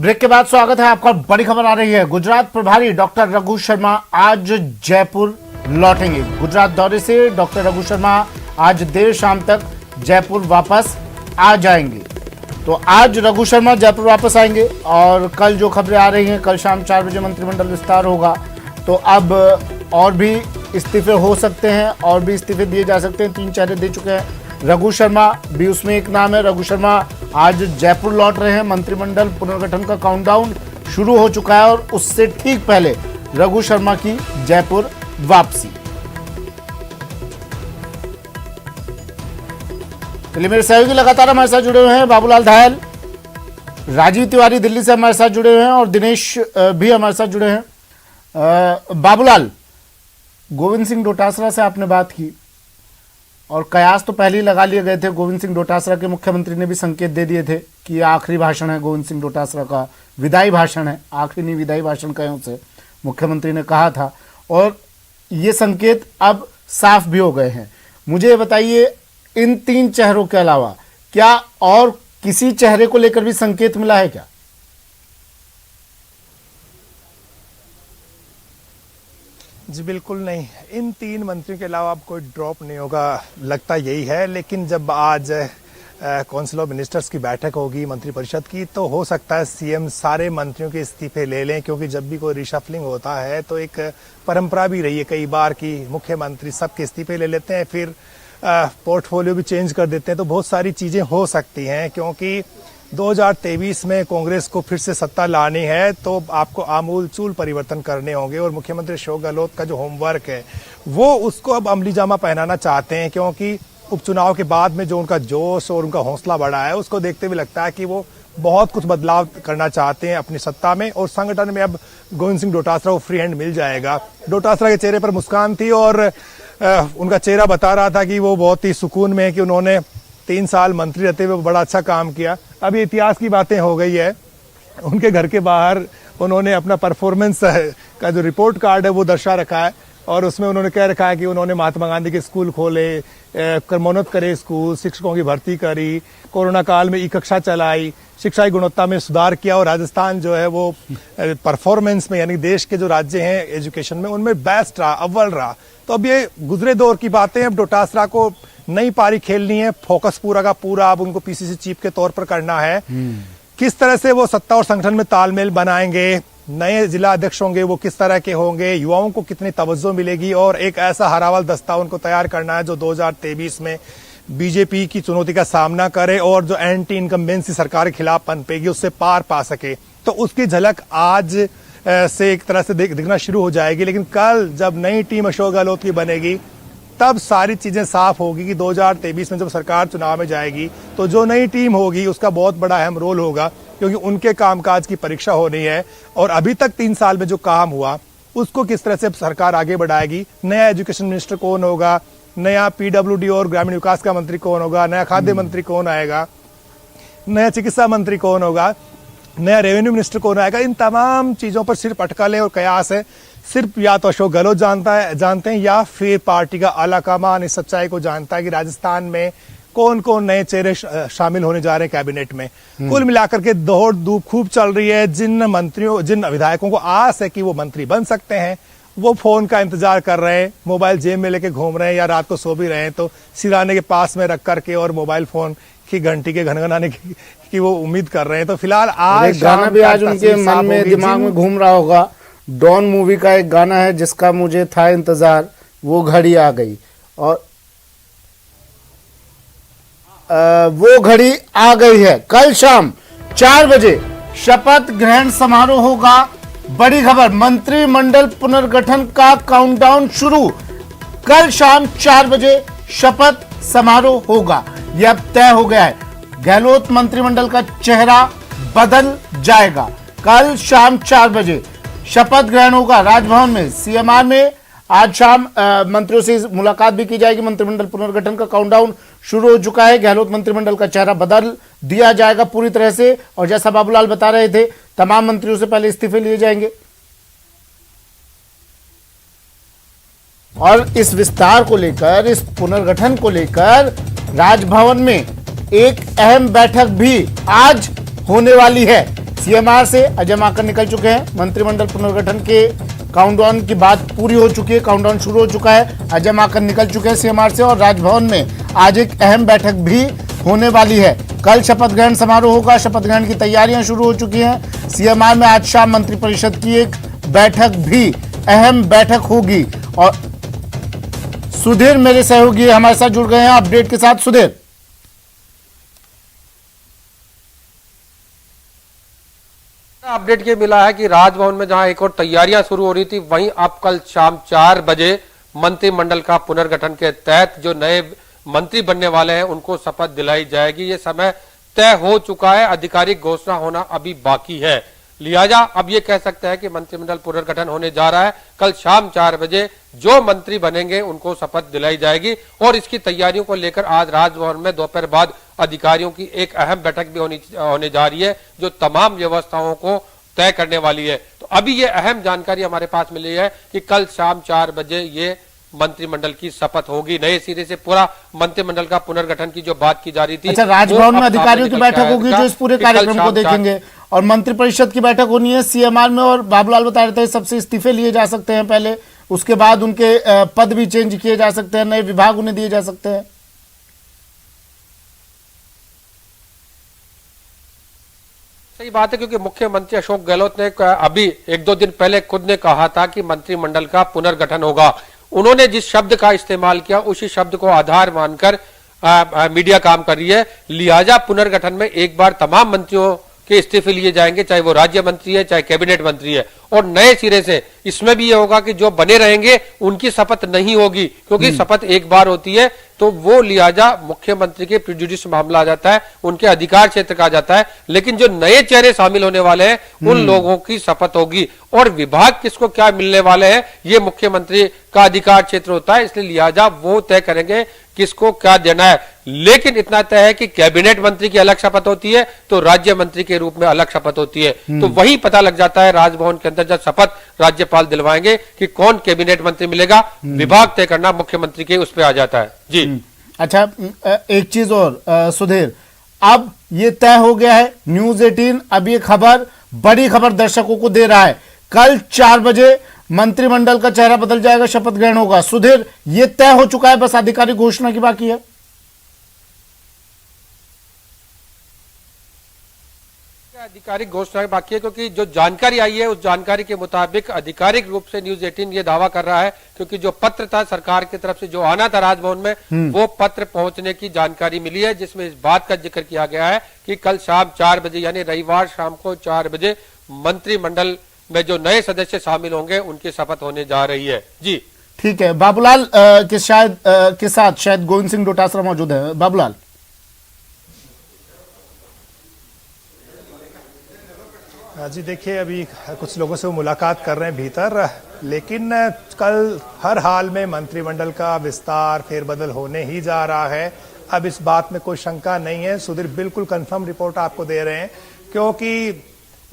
Break के बाद स्वागत है आपका। बड़ी खबर आ रही है। गुजरात प्रभारी डॉक्टर रघु शर्मा आज जयपुर लौटेंगे। गुजरात दौरे से डॉक्टर रघु शर्मा आज देर शाम तक जयपुर वापस आ जाएंगे। तो आज रघु शर्मा जयपुर वापस आएंगे और कल जो खबरें आ रही हैं, कल शाम 4 बजे मंत्रिमंडल विस्तार होगा। तो अब और भी इस्तीफे हो सकते हैं और भी इस्तीफे दिए जा सकते हैं। 3 चेहरे दे चुके हैं, रघु शर्मा भी उसमें एक नाम है। रघु शर्मा आज जयपुर लौट रहे हैं। मंत्रिमंडल पुनर्गठन का काउंटडाउन शुरू हो चुका है और उससे ठीक पहले रघु शर्मा की जयपुर वापसी। चलिए, मेरे सहयोगी लगातार हमारे साथ जुड़े हुए हैं। बाबूलाल धायल, राजीव तिवारी दिल्ली से हमारे साथ जुड़े हुए हैं और दिनेश भी हमारे साथ जुड़े हैं। बाबूलाल, गोविंद सिंह डोटासरा से आपने बात की और कयास तो पहले ही लगा लिए गए थे। गोविंद सिंह डोटासरा के मुख्यमंत्री ने भी संकेत दे दिए थे कि आखिरी भाषण है गोविंद सिंह डोटासरा का, विदाई भाषण है, आखिरी नहीं विदाई भाषण कहें उसे, मुख्यमंत्री ने कहा था और ये संकेत अब साफ भी हो गए हैं। मुझे ये बताइए, इन 3 चेहरों के अलावा क्या और किसी चेहरे को लेकर भी संकेत मिला है क्या? जी बिल्कुल नहीं, इन 3 मंत्रियों के अलावा अब कोई ड्रॉप नहीं होगा, लगता यही है। लेकिन जब आज काउंसिल ऑफ मिनिस्टर्स की बैठक होगी मंत्रिपरिषद की, तो हो सकता है सीएम सारे मंत्रियों के इस्तीफे ले लें, क्योंकि जब भी कोई रिशफलिंग होता है तो एक परंपरा भी रही है कई बार कि मुख्यमंत्री सबके इस्तीफे ले लेते हैं, फिर पोर्टफोलियो भी चेंज कर देते हैं। तो बहुत सारी चीजें हो सकती हैं, क्योंकि 2023 में कांग्रेस को फिर से सत्ता लानी है तो आपको आमूल चूल परिवर्तन करने होंगे और मुख्यमंत्री अशोक गहलोत का जो होमवर्क है वो उसको अब अमली जामा पहनाना चाहते हैं, क्योंकि उपचुनाव के बाद में जो उनका जोश और उनका हौसला बढ़ा है उसको देखते हुए लगता है कि वो बहुत कुछ बदलाव करना चाहते हैं अपनी सत्ता में। और संगठन में अब गोविंद सिंह डोटासरा को फ्री हैंड मिल जाएगा। डोटासरा के चेहरे पर मुस्कान थी और उनका चेहरा बता रहा था कि वो बहुत ही सुकून में है कि उन्होंने 3 साल मंत्री रहते हुए बड़ा अच्छा काम किया। अब ये इतिहास की बातें हो गई है। उनके घर के बाहर उन्होंने अपना परफॉर्मेंस का जो रिपोर्ट कार्ड है वो दर्शा रखा है और उसमें उन्होंने कह रखा है कि उन्होंने महात्मा गांधी के स्कूल खोले, क्रमोन्नत करे स्कूल, शिक्षकों की भर्ती करी, कोरोना काल में ई-कक्षा चलाई, शिक्षा की गुणवत्ता में सुधार किया और राजस्थान जो है वो परफॉर्मेंस में, यानी देश के जो राज्य हैं एजुकेशन में, उनमें बेस्ट रहा, अव्वल रहा। तो अब ये गुजरे दौर की बातें। अब डोटासरा को नई पारी खेलनी है, फोकस पूरा का पूरा अब उनको पीसीसी चीफ के तौर पर करना है। किस तरह से वो सत्ता और संगठन में तालमेल बनाएंगे, नए जिला अध्यक्ष होंगे वो किस तरह के होंगे, युवाओं को कितनी तवज्जो मिलेगी और एक ऐसा हरावल दस्ता उनको तैयार करना है जो 2023 में बीजेपी की चुनौती का सामना करे और जो एंटी इनकम्बेंसी सरकार के खिलाफ पनपेगी उससे पार पा सके। तो उसकी झलक आज से एक तरह से दिखना शुरू हो जाएगी। लेकिन कल जब नई टीम अशोक गहलोत की बनेगी तब सारी चीजें साफ होगी कि 2023 में जब सरकार चुनाव में जाएगी तो जो नई टीम होगी उसका बहुत बड़ा अहम रोल होगा, क्योंकि उनके कामकाज की परीक्षा होनी है और अभी तक 3 साल में जो काम हुआ उसको किस तरह से सरकार आगे बढ़ाएगी। नया एजुकेशन मिनिस्टर कौन होगा, नया पीडब्ल्यूडी और ग्रामीण विकास का मंत्री कौन होगा, नया खाद्य मंत्री कौन आएगा, नया चिकित्सा मंत्री कौन होगा, नया रेवेन्यू मिनिस्टर कौन आएगा, इन तमाम चीजों पर सिर्फ अटकलें और कयास है। सिर्फ या तो अशोक गहलोत जानते हैं या फिर पार्टी का आला कमान इस सच्चाई को जानता है कि राजस्थान में कौन कौन नए चेहरे शामिल होने जा रहे हैं कैबिनेट में। कुल मिलाकर के दौड़ धूप खूब चल रही है। जिन विधायकों को आस है कि वो मंत्री बन सकते हैं वो फोन का इंतजार कर रहे हैं, मोबाइल जेब में लेके घूम रहे हैं या रात को सो भी रहे हैं तो सिराने के पास में रख करके और मोबाइल फोन की घंटी के घनघनाने की वो उम्मीद कर रहे हैं। तो फिलआल आज गाना भी आज उनके मन में दिमाग में घूम रहा होगा। डॉन मूवी का एक गाना है जिसका मुझे था इंतजार, वो घड़ी आ गई और वो घड़ी आ गई है। कल शाम 4 बजे शपथ ग्रहण समारोह होगा। बड़ी खबर, मंत्रिमंडल पुनर्गठन का काउंटडाउन शुरू। कल शाम 4 बजे शपथ समारोह होगा, यह अब तय हो गया है। गहलोत मंत्रिमंडल का चेहरा बदल जाएगा। कल शाम 4 बजे शपथ ग्रहण होगा राजभवन में। सीएमआर में आज शाम मंत्रियों से मुलाकात भी की जाएगी। मंत्रिमंडल पुनर्गठन का काउंटडाउन शुरू हो चुका है। गहलोत मंत्रिमंडल का चेहरा बदल दिया जाएगा पूरी तरह से और जैसा बाबूलाल बता रहे थे, तमाम मंत्रियों से पहले इस्तीफे लिए जाएंगे और इस विस्तार को लेकर, इस पुनर्गठन को लेकर राजभवन में एक अहम बैठक भी आज होने वाली है। सीएमआर से अजय माकन निकल चुके हैं। मंत्रिमंडल पुनर्गठन के काउंटडाउन की बात पूरी हो चुकी है, काउंटडाउन शुरू हो चुका है। अजय माकन निकल चुके हैं सीएमआर से और राजभवन में आज एक अहम बैठक भी होने वाली है। कल शपथ ग्रहण समारोह होगा। शपथ ग्रहण की तैयारियां शुरू हो चुकी हैं। सीएमआर में आज शाम मंत्रिपरिषद की एक बैठक भी, अहम बैठक होगी। और सुधीर मेरे सहयोगी हमारे साथ जुड़ गए हैं अपडेट के साथ। सुधीर, अपडेट ये मिला है कि राजभवन में जहां एक और तैयारियां शुरू हो रही थी, वहीं अब कल शाम 4 बजे मंत्रिमंडल का पुनर्गठन के तहत जो नए मंत्री बनने वाले हैं उनको शपथ दिलाई जाएगी। ये समय तय हो चुका है, आधिकारिक घोषणा होना अभी बाकी है। लिहाजा अब ये कह सकते हैं कि मंत्रिमंडल पुनर्गठन होने जा रहा है। कल शाम 4 बजे जो मंत्री बनेंगे उनको शपथ दिलाई जाएगी और इसकी तैयारियों को लेकर आज राजभवन में दोपहर बाद अधिकारियों की एक अहम बैठक भी होने जा रही है, जो तमाम व्यवस्थाओं को तय करने वाली है। तो अभी ये अहम जानकारी हमारे पास मिली है कि कल शाम 4 बजे ये मंत्रिमंडल की शपथ होगी। नए सिरे से पूरा मंत्रिमंडल का पुनर्गठन की जो बात की जा रही थी। अच्छा, राजभवन में अधिकारियों की बैठक होगी जो इस पूरे कार्यक्रम को देखेंगे और मंत्रिपरिषद की बैठक होनी है सीएमआर में। और बाबूलाल बता रहे थे सबसे इस्तीफे लिए जा सकते हैं पहले, उसके बाद उनके पद भी चेंज किए जा सकते हैं, नए विभाग उन्हें दिए जा सकते हैं। सही बात है, क्योंकि मुख्यमंत्री अशोक गहलोत ने अभी 1-2 दिन पहले खुद ने कहा था कि मंत्रिमंडल का पुनर्गठन होगा। उन्होंने जिस शब्द का इस्तेमाल किया उसी शब्द को आधार मानकर मीडिया काम कर रही है। लिहाजा पुनर्गठन में एक बार तमाम मंत्रियों के इस्तीफे लिए जाएंगे, चाहे वो राज्य मंत्री है चाहे कैबिनेट मंत्री है। और नए सिरे से इसमें भी ये होगा कि जो बने रहेंगे उनकी शपथ नहीं होगी, क्योंकि शपथ एक बार होती है। तो वो लिहाजा मुख्यमंत्री के प्रिजुडिस मामला आ जाता है, उनके अधिकार क्षेत्र का आ जाता है। लेकिन जो नए चेहरे शामिल होने वाले हैं उन लोगों की शपथ होगी और विभाग किसको क्या मिलने वाले हैं ये मुख्यमंत्री का अधिकार क्षेत्र होता है। इसलिए लिहाजा वो तय करेंगे किसको क्या देना है। लेकिन इतना तय है कि कैबिनेट मंत्री की अलग शपथ होती है तो राज्य मंत्री के रूप में अलग शपथ होती है। तो वही पता लग जाता है राजभवन के अंदर जब शपथ राज्यपाल दिलवाएंगे कि कौन कैबिनेट मंत्री मिलेगा। विभाग तय करना मुख्यमंत्री के उस पर आ जाता है। जी अच्छा, एक चीज और सुधीर, अब ये तय हो गया है, न्यूज 18 अब ये खबर, बड़ी खबर दर्शकों को दे रहा है, कल 4 बजे मंत्रिमंडल का चेहरा बदल जाएगा, शपथ ग्रहण होगा। सुधीर, ये तय हो चुका है, बस आधिकारिक घोषणा की बाकी है। आधिकारिक घोषणा बाकी है, क्योंकि जो जानकारी आई है उस जानकारी के मुताबिक आधिकारिक रूप से न्यूज 18 ये दावा कर रहा है, क्योंकि जो पत्र था सरकार की तरफ से जो आना था राजभवन में वो पत्र पहुंचने की जानकारी मिली है, जिसमें इस बात का जिक्र किया गया है कि कल शाम 4 बजे यानी रविवार शाम को 4 बजे मंत्रिमंडल में जो नए सदस्य शामिल होंगे उनकी शपथ होने जा रही है। जी ठीक है, बाबूलाल के साथ शायद गोविंद सिंह डोटासरा मौजूद है। बाबूलाल, जी देखिए, अभी कुछ लोगों से वो मुलाकात कर रहे हैं भीतर, लेकिन कल हर हाल में मंत्रिमंडल का विस्तार फेरबदल होने ही जा रहा है। अब इस बात में कोई शंका नहीं है। सुधीर बिल्कुल कंफर्म रिपोर्ट आपको दे रहे हैं, क्योंकि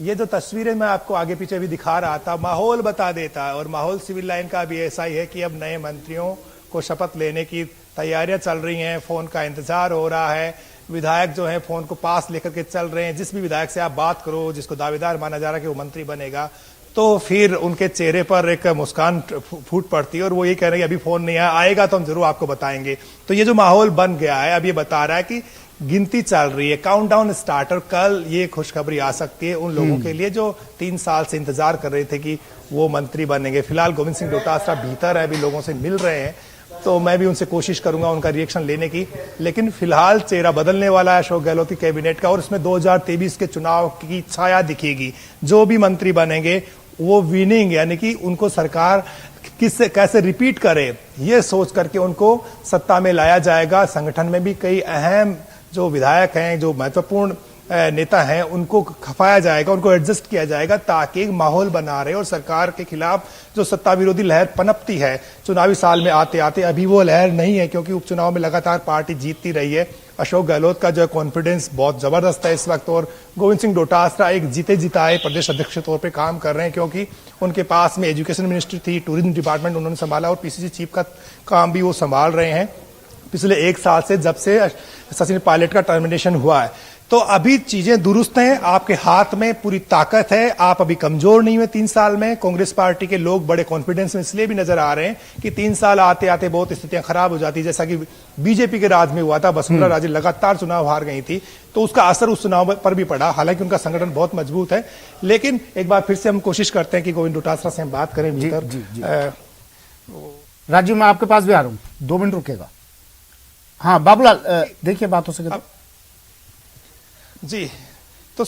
ये जो तस्वीरें मैं आपको आगे पीछे भी दिखा रहा था माहौल बता देता है। और माहौल सिविल लाइन का भी ऐसा ही है कि अब नए मंत्रियों को शपथ लेने की तैयारियां चल रही हैं, फोन का इंतजार हो रहा है, विधायक जो हैं फोन को पास लेकर के चल रहे हैं। जिस भी विधायक से आप बात करो, जिसको दावेदार माना जा रहा है कि वो मंत्री बनेगा, तो फिर उनके चेहरे पर एक मुस्कान फूट पड़ती है और वो ये कह रहे हैं अभी फोन नहीं आएगा तो हम जरूर आपको बताएंगे। तो ये जो माहौल बन गया है, अब ये बता रहा है कि गिनती चल रही है, काउंटडाउन स्टार्ट। और कल ये खुशखबरी आ सकती है उन लोगों के लिए जो 3 साल से इंतजार कर रहे थे कि वो मंत्री बनेंगे। फिलहाल गोविंद सिंह डोटासरा भीतर है, अभी लोगों से मिल रहे हैं, तो मैं भी उनसे कोशिश करूंगा उनका रिएक्शन लेने की। लेकिन फिलहाल चेहरा बदलने वाला है अशोक गहलोत की कैबिनेट का, और उसमें 2023 के चुनाव की छाया दिखेगी। जो भी मंत्री बनेंगे वो विनिंग, यानी कि उनको सरकार किससे कैसे रिपीट करे ये सोच करके उनको सत्ता में लाया जाएगा। संगठन में भी कई अहम जो विधायक हैं, जो महत्वपूर्ण नेता हैं, उनको खपाया जाएगा, उनको एडजस्ट किया जाएगा, ताकि माहौल बना रहे। और सरकार के खिलाफ जो सत्ता विरोधी लहर पनपती है चुनावी साल में आते आते, अभी वो लहर नहीं है, क्योंकि उपचुनाव में लगातार पार्टी जीतती रही है। अशोक गहलोत का जो कॉन्फिडेंस बहुत जबरदस्त है इस वक्त, और गोविंद सिंह डोटासरा एक जीते जिताए प्रदेश अध्यक्ष के तौर पे काम कर रहे हैं, क्योंकि उनके पास में एजुकेशन मिनिस्ट्री थी, टूरिज्म डिपार्टमेंट उन्होंने संभाला और पीसीसी चीफ का काम भी वो संभाल रहे हैं पिछले 1 साल से, जब से सचिन पायलट का टर्मिनेशन हुआ है। तो अभी चीजें दुरुस्त हैं, आपके हाथ में पूरी ताकत है, आप अभी कमजोर नहीं हुए 3 साल में। कांग्रेस पार्टी के लोग बड़े कॉन्फिडेंस में इसलिए भी नजर आ रहे हैं कि 3 साल आते आते बहुत स्थितियां खराब हो जाती, जैसा कि बीजेपी के राज में हुआ था। वसुंधरा राजे लगातार चुनाव हार गई थी, तो उसका असर उस चुनाव पर भी पड़ा। हालांकि उनका संगठन बहुत मजबूत है, लेकिन एक बार फिर से हम कोशिश करते हैं कि गोविंद डोटासरा से हम बात करें भीतर। राजीव, मैं आपके पास भी आ रहा हूँ, 2 मिनट रुकेगा। हाँ बाबूलाल, देखिए बात हो सके तो। जी, तो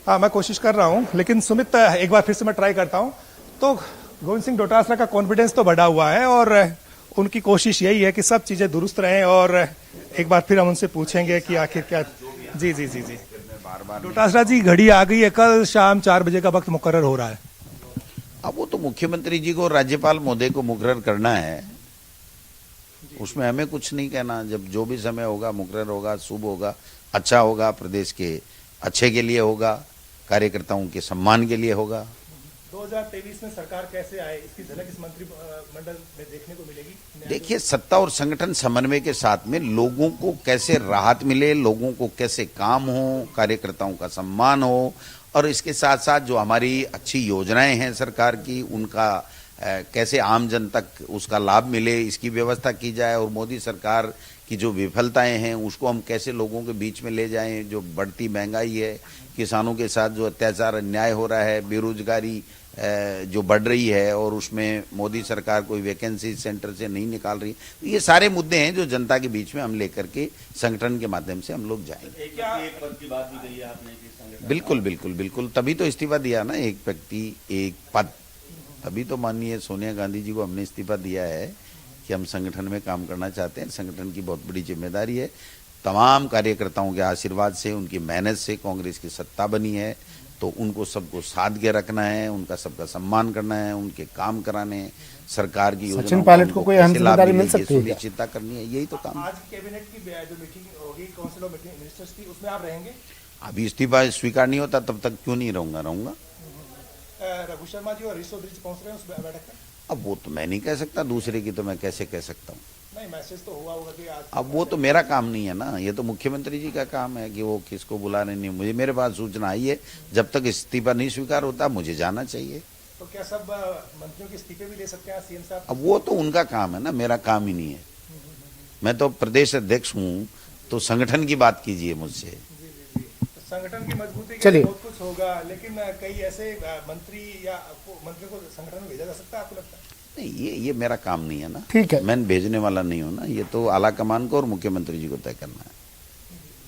मैं कोशिश कर रहा हूं, लेकिन सुमित एक बार फिर से मैं ट्राई करता हूं। तो गोविंद सिंह डोटासरा का कॉन्फिडेंस तो बढ़ा हुआ है और उनकी कोशिश यही है कि सब चीजें दुरुस्त रहें, और एक बार फिर हम उनसे पूछेंगे कि आखिर क्या। जी जी जी जी, डोटासरा जी, घड़ी आ गई है, कल शाम 4 बजे का वक्त मुकर्रर हो रहा है। अब वो तो मुख्यमंत्री जी को, राज्यपाल महोदय को मुकर्रर करना है, उसमें हमें कुछ नहीं कहना। जब जो भी समय होगा, मुकर्रर होगा, शुभ होगा, अच्छा होगा, प्रदेश के अच्छे के लिए होगा, कार्यकर्ताओं के सम्मान के लिए होगा। 2023 में सरकार कैसे आए, इसकी झलक इस मंत्रिमंडल में देखने को मिलेगी। देखिए, सत्ता और संगठन समन्वय के साथ में लोगों को कैसे राहत मिले, लोगों को कैसे काम हो, कार्यकर्ताओं का सम्मान हो, और इसके साथ साथ जो हमारी अच्छी योजनाएं हैं सरकार की, उनका कैसे आम जन तक उसका लाभ मिले, इसकी व्यवस्था की जाए। और मोदी सरकार की जो विफलताएं हैं उसको हम कैसे लोगों के बीच में ले जाएं। जो बढ़ती महंगाई है, किसानों के साथ जो अत्याचार अन्याय हो रहा है, बेरोजगारी जो बढ़ रही है, और उसमें मोदी सरकार कोई वैकेंसी सेंटर से नहीं निकाल रही, तो ये सारे मुद्दे हैं जो जनता के बीच में हम लेकर के संगठन के माध्यम से हम लोग जाएंगे। एक पद की बात भी कही है आपने कि संगठन, बिल्कुल बिल्कुल बिल्कुल, तभी तो इस्तीफा दिया ना, एक व्यक्ति एक पद। तभी तो माननीय सोनिया गांधी जी को हमने इस्तीफा दिया है कि हम संगठन में काम करना चाहते हैं। संगठन की बहुत बड़ी जिम्मेदारी है। तमाम कार्यकर्ताओं के आशीर्वाद से, उनकी मेहनत से कांग्रेस की सत्ता बनी है, तो उनको सबको साथ के रखना है, उनका सबका सम्मान करना है, उनके काम कराने हैं, सरकार की योजनाओं सचिन पायलट को कोई अहम जिम्मेदारी मिल सकती है, चिंता करनी है, यही तो काम। आज कैबिनेट की जो मीटिंग होगी, काउंसिल ऑफ मिनिस्टर्स की, उसमें आप रहेंगे? अभी इस्तीफा स्वीकार नहीं होता तब तक क्यों नहीं रहूंगा। रघु शर्मा जी और हरीश चौधरी पहुंच रहे हैं उस बैठक में। अब वो तो मैं नहीं कह सकता, दूसरे की तो मैं कैसे कह सकता हूँ। नहीं, मैसेज तो हुआ होगा कि आज। अब वो तो मेरा काम नहीं है ना, ये तो मुख्यमंत्री जी का काम है कि वो किसको बुला रहे। नहीं, मुझे, मेरे पास सूचना आई है, जब तक इस्तीफा नहीं स्वीकार होता मुझे जाना चाहिए। तो क्या सब मंत्रियों के इस्तीफे भी दे सकते हैं सीएम साहब? अब वो तो उनका काम है ना, मेरा काम ही नहीं है। मैं तो प्रदेश अध्यक्ष हूँ, तो संगठन की बात कीजिए मुझसे। संगठन की मजबूती के चलिए। लिए बहुत कुछ होगा, लेकिन कई ऐसे मंत्री या मंत्री को संगठन में भेजा जा सकता है, आपको लगता है? नहीं, ये मेरा काम नहीं है ना। ठीक है। मैं भेजने वाला नहीं हूँ ना, ये तो आला कमान को और मुख्यमंत्री जी को तय करना है।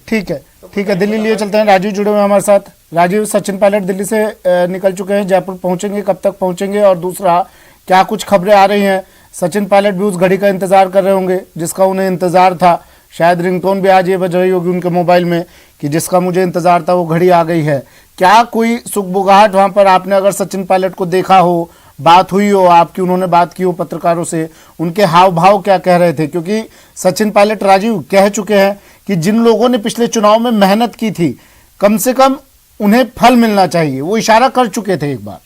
ठीक है, ठीक है, दिल्ली लिए चलते हैं। राजीव जुड़े हुए हैं हमारे साथ। राजीव, सचिन पायलट दिल्ली से निकल चुके हैं, जयपुर पहुंचेंगे, कब तक पहुंचेंगे? और दूसरा, क्या कुछ खबरें आ रही हैं? सचिन पायलट भी उस घड़ी का इंतजार कर रहे होंगे जिसका उन्हें इंतजार था। शायद रिंगटोन भी आज ये बज रही होगी उनके मोबाइल में कि जिसका मुझे इंतजार था वो घड़ी आ गई है। क्या कोई सुखबुगाहट वहां पर आपने अगर सचिन पायलट को देखा हो, बात हुई हो आपकी, उन्होंने बात की हो पत्रकारों से, उनके हाव भाव क्या कह रहे थे? क्योंकि सचिन पायलट, राजीव, कह चुके हैं कि जिन लोगों ने पिछले चुनाव में मेहनत की थी, कम से कम उन्हें फल मिलना चाहिए, वो इशारा कर चुके थे एक बार।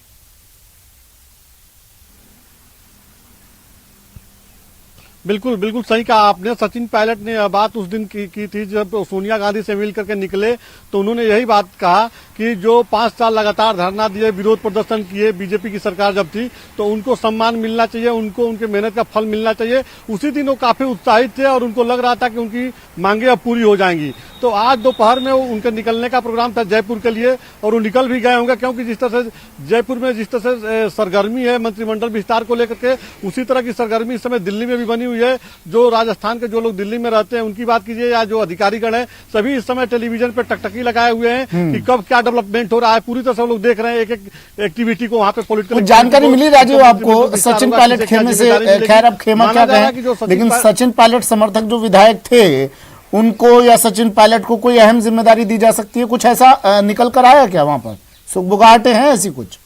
बिल्कुल बिल्कुल सही कहा आपने। सचिन पायलट ने बात उस दिन की थी जब सोनिया गांधी से मिल करके निकले, तो उन्होंने यही बात कहा कि जो 5 साल लगातार धरना दिए, विरोध प्रदर्शन किए, बीजेपी की सरकार जब थी, तो उनको सम्मान मिलना चाहिए, उनको उनके मेहनत का फल मिलना चाहिए। उसी दिन वो काफी उत्साहित थे और उनको लग रहा था कि उनकी मांगे अब पूरी हो जाएंगी। तो आज दोपहर में उनके निकलने का प्रोग्राम था जयपुर के लिए, और वो निकल भी गए होंगे, क्योंकि जिस तरह से जयपुर में जिस तरह से सरगर्मी है मंत्रिमंडल विस्तार को लेकर के, उसी तरह की सरगर्मी इस समय दिल्ली में भी बनी हुई है। जो राजस्थान के जो लोग दिल्ली में रहते हैं उनकी बात कीजिए, या जो अधिकारीगण हैं, सभी इस समय टेलीविजन पे टकटकी लगाए हुए हैं कि कब क्या डेवलपमेंट हो रहा है। पूरी तरह से लोग देख रहे हैं एक एक एक्टिविटी को वहां पे। पॉलिटिकल जानकारी मिली राजीव आपको सचिन पायलट खेमे से? खैर, अब खेमा क्या कहें, लेकिन सचिन पायलट समर्थक जो विधायक थे उनको या सचिन पायलट को कोई अहम जिम्मेदारी दी जा सकती है, कुछ ऐसा निकल कर आया क्या वहां पर? सुखबुगाहटें हैं ऐसी कुछ?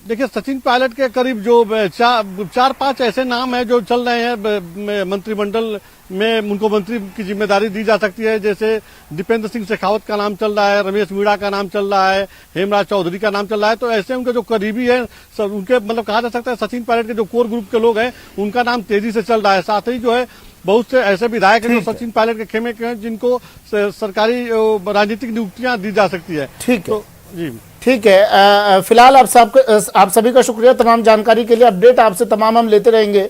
देखिए, सचिन पायलट के करीब जो चार पांच ऐसे नाम हैं जो चल रहे हैं मंत्रिमंडल में, उनको मंत्री की जिम्मेदारी दी जा सकती है। जैसे दीपेंद्र सिंह शेखावत का नाम चल रहा है, रमेश मीणा का नाम चल रहा है, हेमराज चौधरी का नाम चल रहा है। तो ऐसे उनके जो करीबी है, उनके मतलब कहा जा सकता है सचिन पायलट के जो कोर ग्रुप के लोग हैं, उनका नाम तेजी से चल रहा है। साथ ही जो है बहुत से ऐसे विधायक हैं जो सचिन पायलट के खेमे के हैं, जिनको सरकारी राजनीतिक नियुक्तियां दी जा सकती है। ठीक है, तो जी ठीक है। फिलहाल आप सभी का शुक्रिया तमाम जानकारी के लिए। अपडेट आपसे तमाम हम लेते रहेंगे।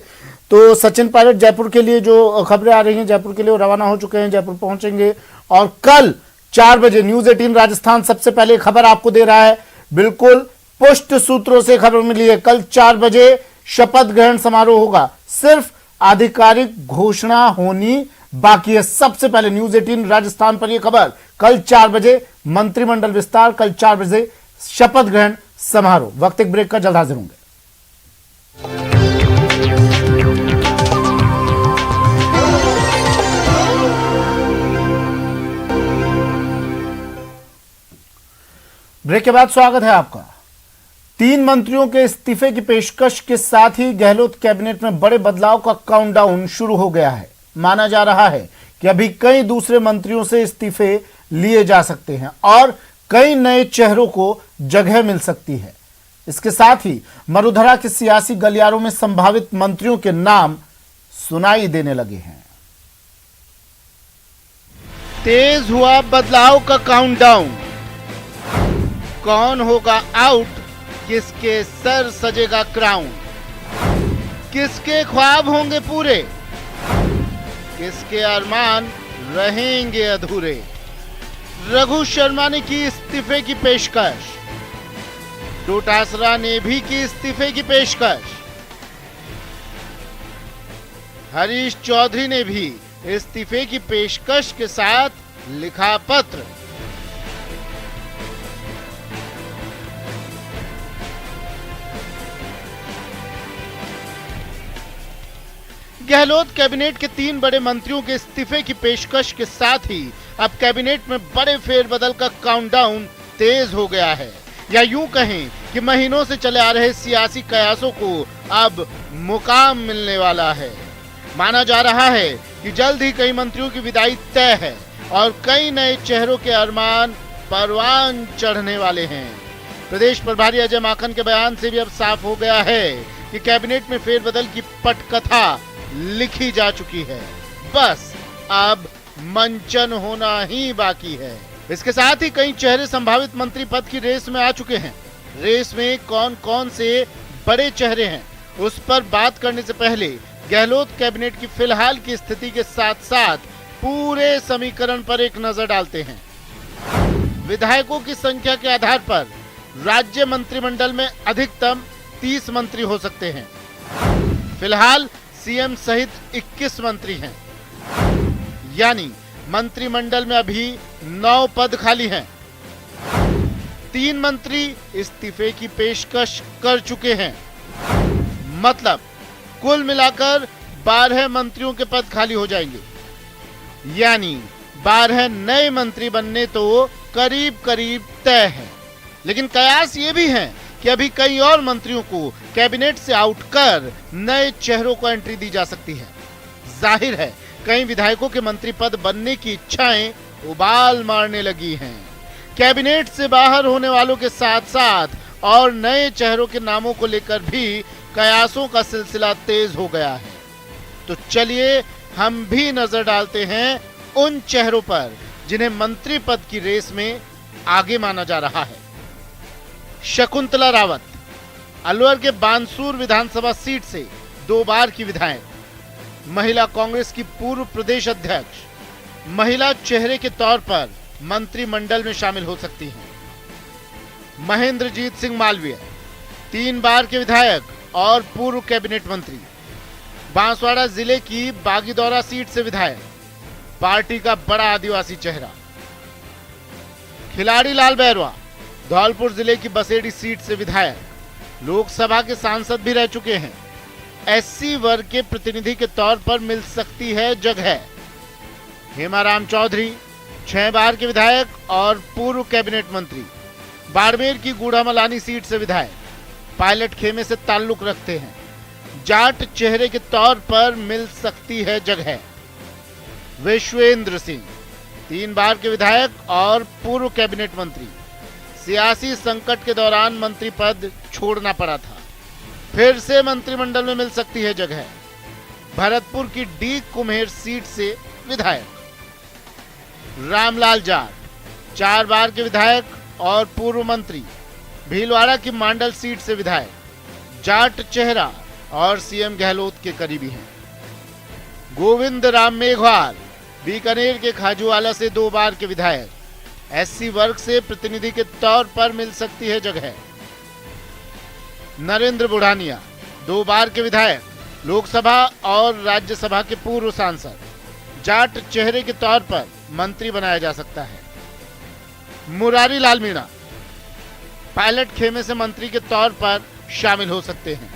तो सचिन पायलट जयपुर के लिए जो खबरें आ रही हैं, जयपुर के लिए वो रवाना हो चुके हैं, जयपुर पहुंचेंगे और कल 4 बजे न्यूज 18 राजस्थान सबसे पहले खबर आपको दे रहा है। बिल्कुल पुष्ट सूत्रों से खबर मिली है, कल 4 बजे शपथ ग्रहण समारोह होगा। सिर्फ आधिकारिक घोषणा होनी बाकी है। सबसे पहले न्यूज 18 राजस्थान पर यह खबर, कल 4 बजे मंत्रिमंडल विस्तार, कल 4 बजे शपथ ग्रहण समारोह। वक्त एक ब्रेक का, जल्द हाजिर होंगे। ब्रेक के बाद स्वागत है आपका। 3 मंत्रियों के इस्तीफे की पेशकश के साथ ही गहलोत कैबिनेट में बड़े बदलाव का काउंटडाउन शुरू हो गया है। माना जा रहा है कि अभी कई दूसरे मंत्रियों से इस्तीफे लिए जा सकते हैं और कई नए चेहरों को जगह मिल सकती है। इसके साथ ही मरुधरा के सियासी गलियारों में संभावित मंत्रियों के नाम सुनाई देने लगे हैं। तेज हुआ बदलाव का काउंटडाउन। कौन होगा आउट, किसके सर सजेगा क्राउन, किसके ख्वाब होंगे पूरे, किसके अरमान रहेंगे अधूरे। रघु शर्मा ने की इस्तीफे की पेशकश, डोटासरा ने भी की इस्तीफे की पेशकश, हरीश चौधरी ने भी इस्तीफे की पेशकश के साथ लिखा पत्र। गहलोत कैबिनेट के 3 बड़े मंत्रियों के इस्तीफे की पेशकश के साथ ही अब कैबिनेट में बड़े फेरबदल का काउंटडाउन तेज हो गया है, या यूं कहें कि महीनों से चले आ रहे सियासी कयासों को अब मुकाम मिलने वाला है। माना जा रहा है कि जल्द ही कई मंत्रियों की विदाई तय है और कई नए चेहरों के अरमान परवान चढ़ने वाले हैं। प्रदेश प्रभारी अजय माकन के बयान से भी अब साफ हो गया है कि कैबिनेट में फेरबदल की पटकथा लिखी जा चुकी है, बस अब मंचन होना ही बाकी है। इसके साथ ही कई चेहरे संभावित मंत्री पद की रेस में आ चुके हैं। रेस में कौन कौन से बड़े चेहरे हैं, उस पर बात करने से पहले गहलोत कैबिनेट की फिलहाल की स्थिति के साथ साथ पूरे समीकरण पर एक नजर डालते हैं। विधायकों की संख्या के आधार पर राज्य मंत्रिमंडल में अधिकतम 30 मंत्री हो सकते हैं। फिलहाल सीएम सहित 21 मंत्री हैं, यानी मंत्रिमंडल में अभी 9 पद खाली हैं। 3 मंत्री इस्तीफे की पेशकश कर चुके हैं, मतलब कुल मिलाकर 12 मंत्रियों के पद खाली हो जाएंगे, यानी 12 नए मंत्री बनने तो करीब करीब तय है। लेकिन कयास ये भी है कि अभी कई और मंत्रियों को कैबिनेट से आउट कर नए चेहरों को एंट्री दी जा सकती है। जाहिर है कई विधायकों के मंत्री पद बनने की इच्छाएं उबाल मारने लगी हैं। कैबिनेट से बाहर होने वालों के साथ साथ और नए चेहरों के नामों को लेकर भी कयासों का सिलसिला तेज हो गया है। तो चलिए हम भी नजर डालते हैं उन चेहरों पर जिन्हें मंत्री पद की रेस में आगे माना जा रहा है। शकुंतला रावत, अलवर के बानसूर विधानसभा सीट से 2 बार की विधायक, महिला कांग्रेस की पूर्व प्रदेश अध्यक्ष, महिला चेहरे के तौर पर मंत्रिमंडल में शामिल हो सकती हैं। महेंद्रजीत सिंह मालवीय, 3 बार के विधायक और पूर्व कैबिनेट मंत्री, बांसवाड़ा जिले की बागीदौरा सीट से विधायक, पार्टी का बड़ा आदिवासी चेहरा। खिलाड़ी लाल बैरवा, धौलपुर जिले की बसेड़ी सीट से विधायक, लोकसभा के सांसद भी रह चुके हैं। एससी वर्ग के प्रतिनिधि के तौर पर मिल सकती है जगह। हेमाराम चौधरी, 6 बार के विधायक और पूर्व कैबिनेट मंत्री, बाड़मेर की गूढ़ामलानी सीट से विधायक, पायलट खेमे से ताल्लुक रखते हैं। जाट चेहरे के तौर पर मिल सकती है जगह। विश्वेंद्र सिंह 3 बार के विधायक और पूर्व कैबिनेट मंत्री, सियासी संकट के दौरान मंत्री पद छोड़ना पड़ा था, फिर से मंत्रिमंडल में मिल सकती है जगह। भरतपुर की डी कुम्हेर सीट से विधायक। रामलाल जाट 4 बार के विधायक और पूर्व मंत्री, भीलवाड़ा की मांडल सीट से विधायक, जाट चेहरा और सीएम गहलोत के करीबी हैं। गोविंद राम मेघवाल बीकानेर के खाजूवाला से 2 बार के विधायक, एससी वर्ग से प्रतिनिधि के तौर पर मिल सकती है जगह। नरेंद्र बुढ़ानिया 2 बार के विधायक, लोकसभा और राज्यसभा के पूर्व सांसद, जाट चेहरे के तौर पर मंत्री बनाया जा सकता है। मुरारी लाल मीणा पायलट खेमे से मंत्री के तौर पर शामिल हो सकते हैं।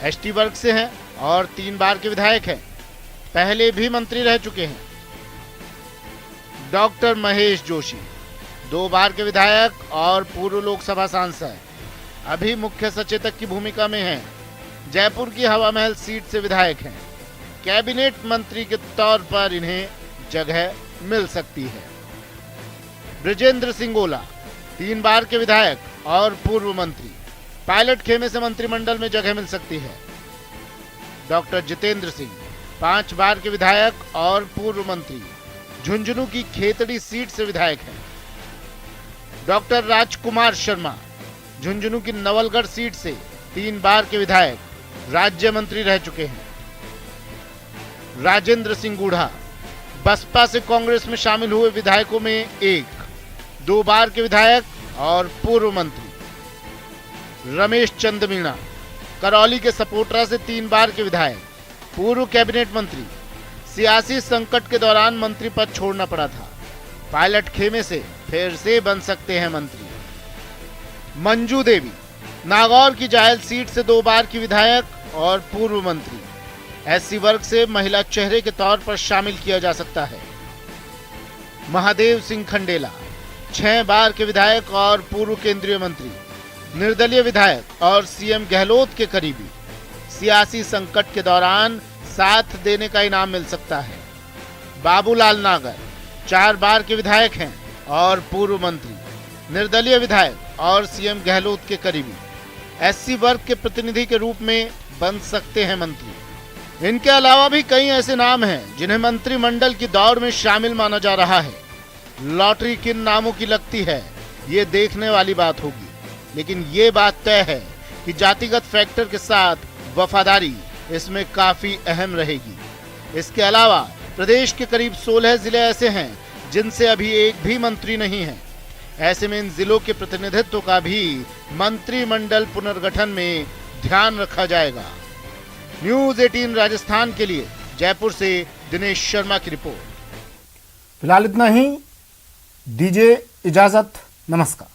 एसटी वर्ग से हैं और 3 बार के विधायक हैं, पहले भी मंत्री रह चुके हैं। डॉक्टर महेश जोशी 2 बार के विधायक और पूर्व लोकसभा सांसद, अभी मुख्य सचेतक की भूमिका में हैं। जयपुर की हवा महल सीट से विधायक हैं। कैबिनेट मंत्री के तौर पर इन्हें जगह मिल सकती है। ब्रिजेंद्र सिंह गोला 3 बार के विधायक और पूर्व मंत्री, पायलट खेमे से मंत्रिमंडल में जगह मिल सकती है। डॉक्टर जितेंद्र सिंह 5 बार के विधायक और पूर्व मंत्री, झुंझुनू की खेतड़ी सीट से विधायक हैं। डॉक्टर राजकुमार शर्मा झुंझुनू की नवलगढ़ सीट से 3 बार के विधायक, राज्य मंत्री रह चुके हैं। राजेंद्र सिंह गूढ़ा बसपा से कांग्रेस में शामिल हुए विधायकों में एक, 2 बार के विधायक और पूर्व मंत्री। रमेश चंद मीणा करौली के सपोटरा से 3 बार के विधायक, पूर्व कैबिनेट मंत्री, सियासी संकट के दौरान मंत्री पद छोड़ना पड़ा था, पायलट खेमे से फिर से बन सकते हैं मंत्री। मंजू देवी नागौर की जायल सीट से 2 बार की विधायक और पूर्व मंत्री, एससी वर्ग से महिला चेहरे के तौर पर शामिल किया जा सकता है। महादेव सिंह खंडेला 6 बार के विधायक और पूर्व केंद्रीय मंत्री, निर्दलीय विधायक और सीएम गहलोत के करीबी, सियासी संकट के दौरान साथ देने का इनाम मिल सकता है। बाबूलाल नागर 4 बार के विधायक हैं और पूर्व मंत्री, निर्दलीय विधायक और सीएम गहलोत के करीबी, एससी वर्ग के प्रतिनिधि के रूप में बन सकते हैं मंत्री। इनके अलावा भी कई ऐसे नाम हैं जिन्हें मंत्रिमंडल की दौड़ में शामिल माना जा रहा है। लॉटरी किन नामों की लगती है ये देखने वाली बात होगी, लेकिन ये बात तय है कि जातिगत फैक्टर के साथ वफादारी इसमें काफी अहम रहेगी। इसके अलावा प्रदेश के करीब 16 जिले ऐसे हैं जिनसे अभी एक भी मंत्री नहीं है। ऐसे में इन जिलों के प्रतिनिधित्व का भी मंत्रिमंडल पुनर्गठन में ध्यान रखा जाएगा। न्यूज़ 18 राजस्थान के लिए जयपुर से दिनेश शर्मा की रिपोर्ट। फिलहाल इतना ही, दीजिए इजाजत, नमस्कार।